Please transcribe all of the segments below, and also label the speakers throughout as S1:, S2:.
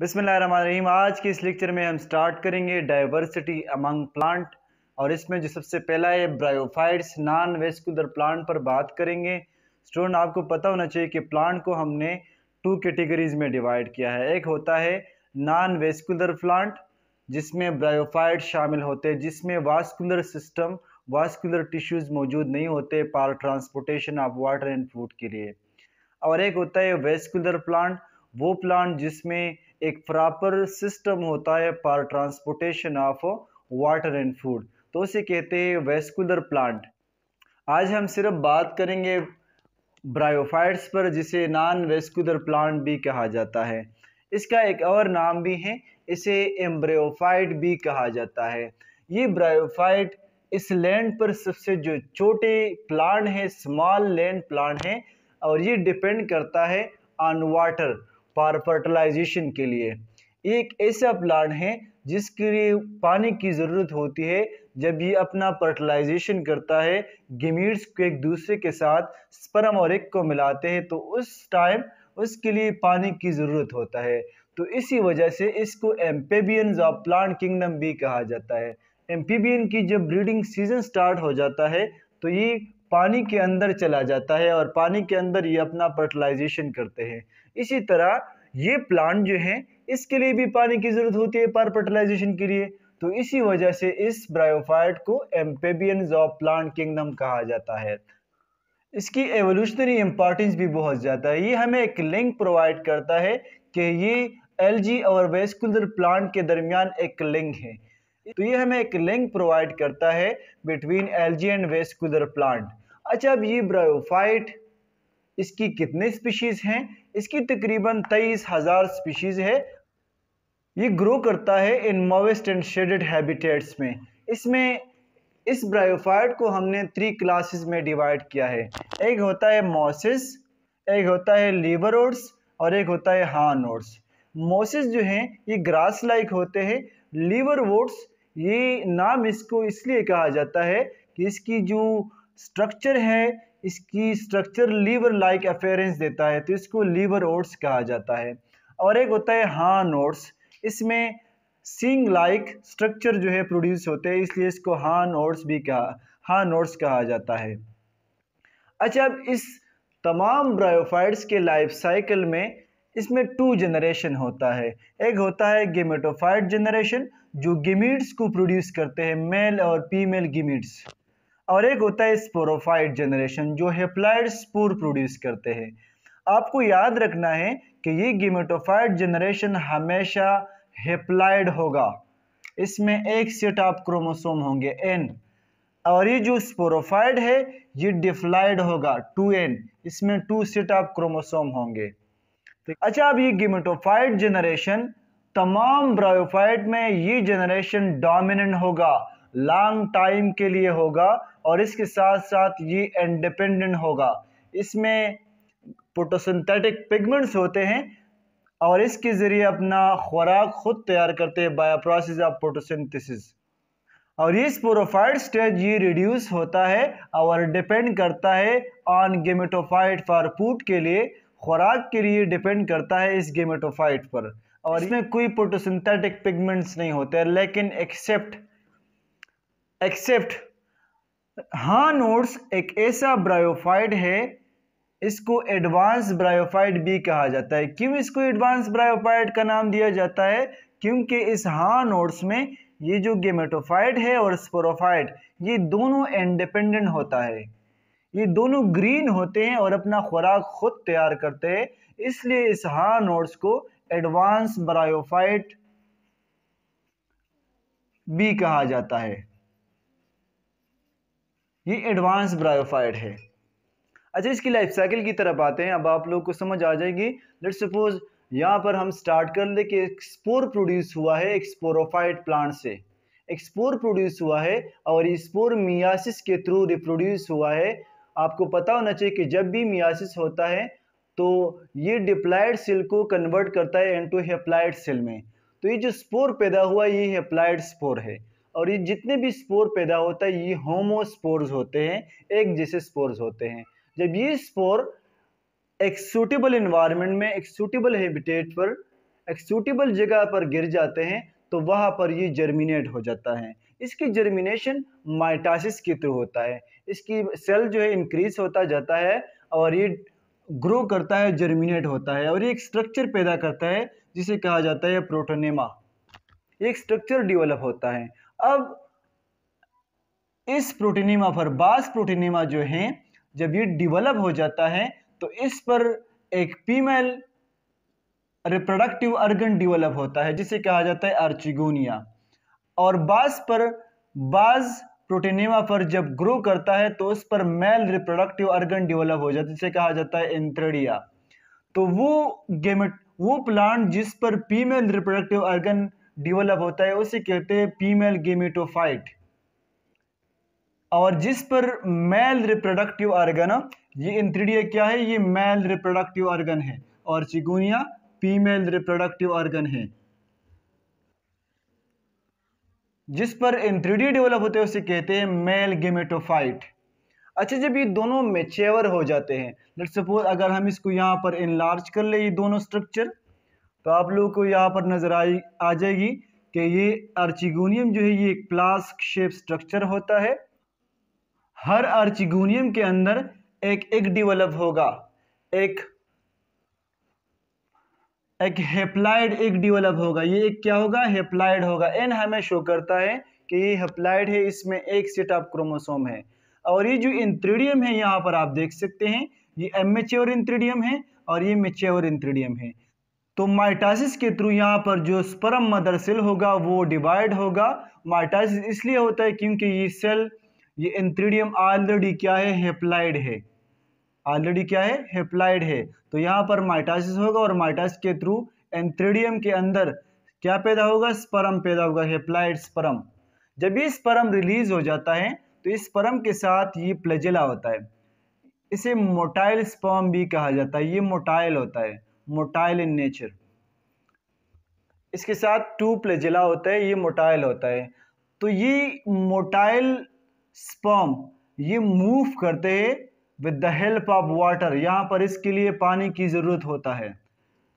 S1: बिस्मिल्लाहिर्रहमानिर्रहीम। आज के इस लेक्चर में हम स्टार्ट करेंगे डाइवर्सिटी अमंग प्लांट, और इसमें जो सबसे पहला है ब्रायोफाइट्स नॉन वेस्कुलर प्लांट पर बात करेंगे। स्टूडेंट, आपको पता होना चाहिए कि प्लांट को हमने 2 कैटेगरीज में डिवाइड किया है। एक होता है नॉन वेस्कुलर प्लांट जिसमें ब्रायोफाइट शामिल होते हैं, जिसमें वास्कुलर सिस्टम वास्कुलर टिश्यूज़ मौजूद नहीं होते for transportation of water and food के लिए। और एक होता है वेस्कुलर प्लांट, वो प्लांट जिसमें एक प्रॉपर सिस्टम होता है for transportation of water and food, तो उसे कहते हैं वेस्कुलर प्लांट। आज हम सिर्फ बात करेंगे ब्रायोफाइट्स पर, जिसे नॉन वेस्कुलर प्लांट भी कहा जाता है। इसका एक और नाम भी है, इसे एम्ब्रियोफाइट भी कहा जाता है। ये ब्रायोफाइट इस लैंड पर सबसे जो छोटे प्लांट है, स्मॉल लैंड प्लांट है, और ये डिपेंड करता है ऑन वाटर फॉर फर्टिलाइजेशन के लिए। एक ऐसा प्लांट है जिसके लिए पानी की ज़रूरत होती है जब ये अपना फर्टिलाइजेशन करता है, गेमीट्स को एक दूसरे के साथ स्पर्म और एग को मिलाते हैं, तो उस टाइम उसके लिए पानी की ज़रूरत होता है। तो इसी वजह से इसको एम्फीबियंस ऑफ प्लांट किंगडम भी कहा जाता है। एम्फीबियन की जब ब्रीडिंग सीजन स्टार्ट हो जाता है तो ये पानी के अंदर चला जाता है और पानी के अंदर ये अपना फर्टिलाइजेशन करते हैं। इसी तरह ये प्लांट जो है इसके लिए भी पानी की ज़रूरत होती है पर फर्टिलाइजेशन के लिए, तो इसी वजह से इस ब्रायोफाइट को एम्फीबियंस ऑफ प्लांट किंगडम कहा जाता है। इसकी एवोल्यूशनरी इंपॉर्टेंस भी बहुत ज़्यादा है। ये हमें एक लिंक प्रोवाइड करता है कि ये एल्गी और वेस्कुलर प्लांट के दरमियान एक लिंक है। तो ये हमें एक लिंक प्रोवाइड करता है between algae and vascular plant. अच्छा, अब ये ब्रायोफाइट इसकी कितने स्पीशीज़ हैं? इसकी तकरीबन 23,000 स्पीशीज़ है। ये ग्रो करता है in moist and shaded habitats में। इसमें इस ब्रायोफाइट को हमने 3 क्लासेस में डिवाइड किया है। एक होता है मॉसेस, एक होता है लीवरवुड्स और एक होता है हार्नवुड्स। मॉसेस जो हैं ये ग्रास लाइक होते हैं। लीवरवुड्स, ये नाम इसको इसलिए कहा जाता है कि इसकी जो स्ट्रक्चर है, इसकी स्ट्रक्चर लीवर लाइक अपेयरेंस देता है, तो इसको लीवरवुड्स कहा जाता है। और एक होता है हार्नवुड्स, इसमें सिंग लाइक स्ट्रक्चर जो है प्रोड्यूस होते हैं, इसलिए इसको हार्नवुड्स कहा जाता है। अच्छा, अब इस तमाम ब्रायोफाइट्स के लाइफ साइकिल में इसमें 2 जनरेशन होता है। एक होता है गेमेटोफाइट जनरेशन जो गेमीट्स को प्रोड्यूस करते हैं, मेल और फीमेल गेमीट्स, और एक होता है स्पोरोफाइट जनरेशन जो हेप्लॉइड स्पोर प्रोड्यूस करते हैं। आपको याद रखना है कि ये गेमेटोफाइट जनरेशन हमेशा हेप्लॉइड होगा, इसमें एक सेट ऑफ क्रोमोसोम होंगे N, और ये जो स्पोरोफाइट है ये डिप्लॉइड होगा 2N, इसमें 2 सेट ऑफ क्रोमोसोम होंगे। अच्छा, अब ये गेमेटोफाइट जनरेशन तमाम ब्रायोफाइट में ये जनरेशन डोमिनेंट होगा, लॉन्ग टाइम के लिए होगा, और इसके साथ साथ ये इंडिपेंडेंट होगा। इसमें फोटोसिंथेटिक पिगमेंट्स होते हैं और इसके ज़रिए अपना खुराक खुद तैयार करते हैं बाय प्रोसेस ऑफ फोटोसिंथेसिस। और ये स्पोरोफाइट स्टेज ये रिड्यूस होता है और डिपेंड करता है ऑन गेमेटोफाइट फॉर फूड के लिए, खुराक के लिए डिपेंड करता है इस गेमेटोफाइट पर। और इसमें कोई फोटोसिंथेटिक पिगमेंट्स नहीं होते, लेकिन एक्सेप्ट हार्नवुड्स एक ऐसा ब्रायोफाइट है, इसको एडवांस ब्रायोफाइट भी कहा जाता है। क्यों इसको एडवांस ब्रायोफाइट का नाम दिया जाता है? क्योंकि इस हार्नवुड्स में ये जो गेमेटोफाइट है और स्पोरोफाइट ये दोनों इंडिपेंडेंट होता है, ये दोनों ग्रीन होते हैं और अपना खुराक खुद तैयार करते हैं, इसलिए इस हार्नवुड्स को एडवांस ब्रायोफाइट भी कहा जाता है। ये एडवांस ब्रायोफाइट है। अच्छा, इसकी लाइफ साइकिल की तरफ आते हैं। अब आप लोग को समझ आ जाएगी। लेट्स सपोज यहाँ पर हम स्टार्ट कर ले कि एक स्पोर प्रोड्यूस हुआ है एक स्पोरोफाइट प्लांट से, एक स्पोर प्रोड्यूस हुआ है और ये स्पोर मियासिस के थ्रू रिप्रोड्यूस हुआ है। आपको पता होना चाहिए कि जब भी मियासिस होता है तो ये डिप्लॉइड सेल को कन्वर्ट करता है इनटू हेप्लॉइड सेल में। तो ये जो स्पोर पैदा हुआ ये हेप्लॉइड स्पोर है, और ये जितने भी स्पोर पैदा होता है ये होमोस्पोर्स होते हैं, एक जैसे स्पोर्स होते हैं। जब ये स्पोर एक सूटेबल इन्वायरमेंट में, एक सूटेबल हैबिटेट पर एक सूटेबल जगह पर गिर जाते हैं तो वहाँ पर ये जर्मिनेट हो जाता है। इसकी जर्मिनेशन माइटासिस के थ्रू होता है। इसकी सेल जो है इंक्रीज होता जाता है और ये ग्रो करता है, जर्मिनेट होता है और ये एक स्ट्रक्चर पैदा करता है जिसे कहा जाता है प्रोटोनेमा। एक स्ट्रक्चर डेवलप होता है। अब इस प्रोटीनेमा पर बास प्रोटीनेमा जो है जब ये डेवलप हो जाता है तो इस पर एक फीमेल रिप्रोडक्टिव ऑर्गन डेवलप होता है जिसे कहा जाता है आर्चिगोनिया। और बाज प्रोटीनेमा पर जब ग्रो करता है तो उस पर मेल रिप्रोडक्टिव ऑर्गन डेवलप हो जाता है जिसे कहा जाता है एंथ्रेडिया। तो वो प्लांट जिस पर फीमेल रिप्रोडक्टिव ऑर्गन डेवलप होता है उसे कहते हैं फीमेल गेमेटोफाइट। और जिस पर मेल रिप्रोडक्टिव ऑर्गन, ये एंथ्रेडिया क्या है, ये मेल रिप्रोडक्टिव ऑर्गन है और चिगोनिया फीमेल रिप्रोडक्टिव ऑर्गन है। जिस पर एंथ्रेडिया डेवलप होते हैं उसे कहते हैं मेल गेमेटोफाइट। अच्छा, जब ये दोनों मैच्योर हो जाते हैं, लेट्स सपोज अगर हम इसको यहाँ पर इनलार्ज कर ले ये दोनों स्ट्रक्चर, तो आप लोगों को यहाँ पर नजर आ जाएगी कि ये आर्चिगोनियम जो है ये एक फ्लास्क शेप स्ट्रक्चर होता है। हर आर्चिगोनियम के अंदर एक एग डेवलप होगा, एक हेप्लाइड एग डेवलप होगा। ये एक क्या होगा, हेप्लाइड होगा। एन हमें शो करता है कि ये हेप्लाइड है, इसमें एक सेट ऑफ क्रोमोसोम है। और ये जो इंथ्रीडियम है यहाँ पर आप देख सकते हैं, ये इमैच्योर इंथ्रीडियम है और ये मैच्योर इंथ्रीडियम है। तो माइटासिस के थ्रू यहाँ पर जो स्पर्म मदर सेल होगा वो डिवाइड होगा। माइटासिस इसलिए होता है क्योंकि ये सेल, ये इंथ्रीडियम ऑलरेडी क्या है, हेप्लाइड है। ऑलरेडी क्या है, हेप्लाइड है। तो यहाँ पर माइटासिस होगा और माइटासिस के थ्रू एंथ्रीडियम के अंदर क्या पैदा होगा, स्पर्म पैदा होगा, हेप्लाइड स्पर्म। जब ये स्पर्म रिलीज हो जाता है तो इस स्पर्म के साथ ये फ्लैजेला होता है। इसे मोटाइल स्पर्म भी कहा जाता है। ये मोटाइल होता है, मोटाइल इन नेचर। इसके साथ 2 फ्लैजेला होता है, ये मोटाइल होता है। तो ये मोटाइल स्पर्म ये मूव करते हैं with the help of water. यहाँ पर इसके लिए पानी की ज़रूरत होता है।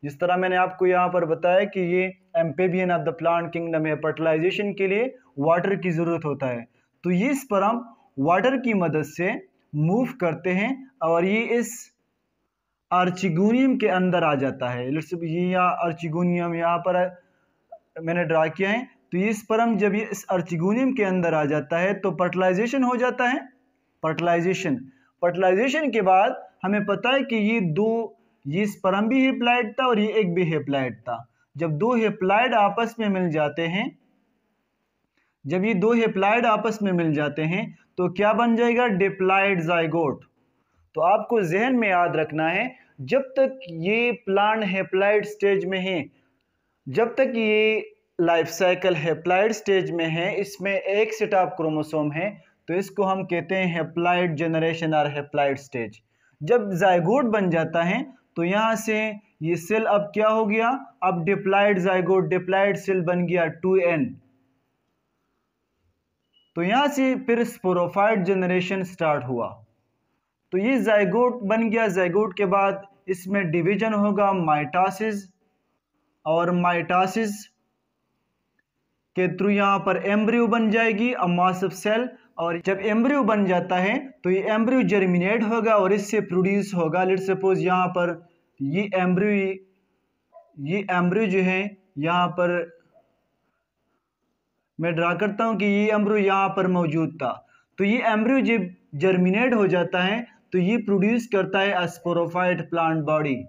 S1: जिस तरह मैंने आपको यहाँ पर बताया कि ये amphibian of the plant kingdom है, फर्टिलाइजेशन के लिए वाटर की ज़रूरत होता है। तो ये स्पर्म वाटर की मदद से मूव करते हैं और ये इस आर्चिगोनियम के अंदर आ जाता है। ये यहाँ आर्चिगोनियम यहाँ पर मैंने ड्रा किया है। तो ये स्पर्म जब ये इस आर्चिगोनियम के अंदर आ जाता है तो फर्टिलाइजेशन हो जाता है। फर्टिलाइजेशन के बाद हमें पता है कि ये स्पर्म भी हेप्लाइड था और ये एग भी हेप्लाइड था। जब दो हेप्लाइड आपस में मिल जाते हैं, जब ये दो हेप्लाइड आपस में मिल जाते हैं तो क्या बन जाएगा, डिप्लाइड जाइगोट। तो आपको जहन में याद रखना है, जब तक ये प्लांट हेप्लाइड स्टेज में है, जब तक ये लाइफ साइकिल हेप्लाइड स्टेज में है, इसमें एक सेट ऑफ क्रोमोसोम है, तो इसको हम कहते हैं हेप्लाइड जनरेशन और हेप्लाइड स्टेज। जब जाइगोट बन जाता है तो यहाँ से ये सेल अब क्या हो गया, अब डिप्लाइड जाइगोट, डिप्लाइड सेल बन गया 2n। तो यहाँ से फिर स्पोरोफाइट जनरेशन स्टार्ट हुआ। तो ये जाइगोट बन गया। जाइगोट के बाद इसमें डिवीजन होगा, माइटासिस, और माइटासिस के थ्रू यहाँ पर एम्ब्रियो बन जाएगी, अ मास ऑफ सेल। और जब एम्ब्रियो बन जाता है तो ये एम्ब्रियो जर्मिनेट होगा और इससे प्रोड्यूस होगा, लेट्स सपोज यहाँ पर ये एम्ब्रियो जो है यहाँ पर मैं ड्रा करता हूँ कि ये एम्ब्रियो यहाँ पर मौजूद था। तो ये एम्ब्रियो जब जर्मिनेट हो जाता है तो ये प्रोड्यूस करता है स्पोरोफाइट प्लांट बॉडी।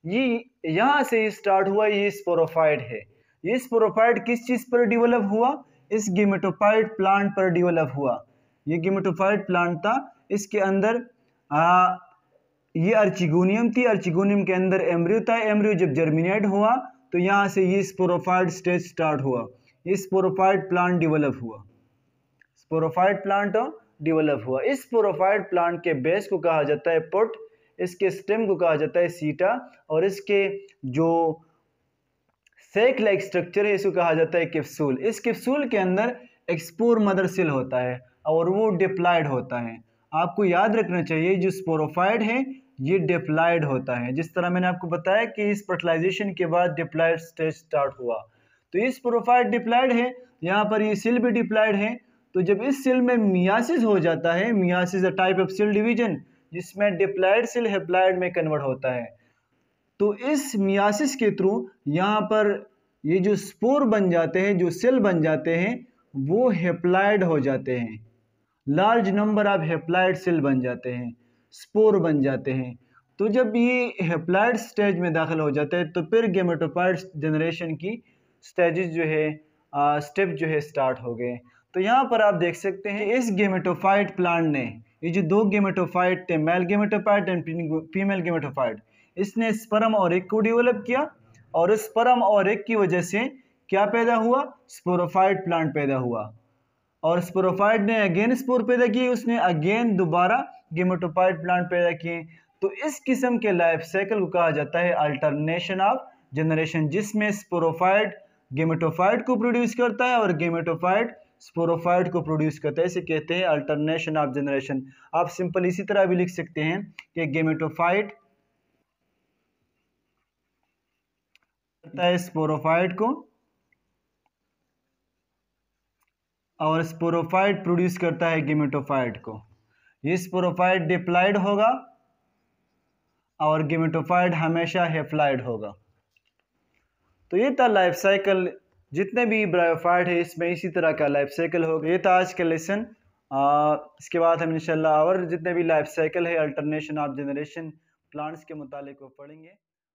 S1: ये यहाँ से स्टार्ट हुआ, ये स्पोरोफाइट है। ये स्पोरोफाइट किस चीज पर डेवलप हुआ, इस गेमेटोफाइट प्लांट पर डेवलप हुआ। ये गेमेटोफाइट प्लांट था, इसके अंदर ये आर्चिगोनियम थी, आर्चिगोनियम के अंदर एम्ब्रियो था। एम्ब्रियो जब जर्मिनेट हुआ तो यहाँ से ये स्पोरोफाइट स्टेज स्टार्ट हुआ, ये स्पोरोफाइट प्लांट डेवलप हुआ, स्पोरोफाइट प्लांट डेवलप हुआ। इस स्पोरोफाइट प्लांट के बेस को कहा जाता है पुट, इसके स्टेम को कहा जाता है सीटा, और इसके जो सेक लाइक स्ट्रक्चर है इसको कहा जाता है कैप्सूल। इस कैप्सूल के अंदर एक स्पोर मदर सेल होता है और वो डिप्लाइड होता है। आपको याद रखना चाहिए जो स्पोरोफाइट है ये डिप्लॉयड होता है। जिस तरह मैंने आपको बताया कि इस फर्टिलाइजेशन के बाद डिप्लॉयड स्टेज स्टार्ट हुआ, तो इस स्पोरोफाइट डिप्लॉयड है, यहाँ पर ये सेल भी डिप्लॉयड है। तो जब इस सेल में मियासिस हो जाता है, meiosis a type of cell division जिसमें डिप्लॉयड सेल हैप्लॉयड में कन्वर्ट होता है, तो इस मियासिस के थ्रू यहाँ पर ये जो स्पोर बन जाते हैं, जो सेल बन जाते हैं, वो हैप्लॉयड हो जाते हैं। Large number of haploid cell बन जाते हैं, स्पोर बन जाते हैं। तो जब ये हैप्लॉयड स्टेज में दाखिल हो जाते हैं तो फिर गेमेटोफाइट जनरेशन की स्टेजेस जो है, स्टेप जो है स्टार्ट हो गए। तो यहाँ पर आप देख सकते हैं इस गेमेटोफाइट प्लांट ने, ये जो दो गेमेटोफाइट थे, mail gametophyte and female gametophyte, इसने स्पर्म और एग को डेवलप किया और स्पर्म और एग की वजह से क्या पैदा हुआ, स्पोरोफाइट प्लांट पैदा हुआ। और स्पोरोफाइट ने अगेन स्पोर पैदा किए, उसने अगेन दोबारा गेमेटोफाइट प्लांट पैदा किए। तो इस किस्म के लाइफ साइकिल को कहा जाता है अल्टरनेशन ऑफ जनरेशन, जिसमें स्पोरोफाइट गेमेटोफाइट को प्रोड्यूस करता है और गेमेटोफाइट स्पोरोफाइट को प्रोड्यूस करता है। इसे कहते हैं अल्टरनेशन ऑफ जनरेशन। आप सिंपल इसी तरह भी लिख सकते हैं कि गेमेटोफाइट करता है स्पोरोफाइट को और स्पोरोफाइट प्रोड्यूस करता है गेमेटोफाइट को। ये स्पोरोफाइट डिप्लॉयड होगा और गेमेटोफाइट हमेशा हैप्लॉयड होगा। तो ये था लाइफ साइकिल, जितने भी ब्रायोफाइट है इसमें इसी तरह का लाइफ साइकिल होगा। ये था आज का लेसन। इसके बाद हम इंशाल्लाह और जितने भी लाइफ साइकिल है अल्टरनेशन ऑफ जनरेशन प्लांट्स के मुतालिक वो पढ़ेंगे।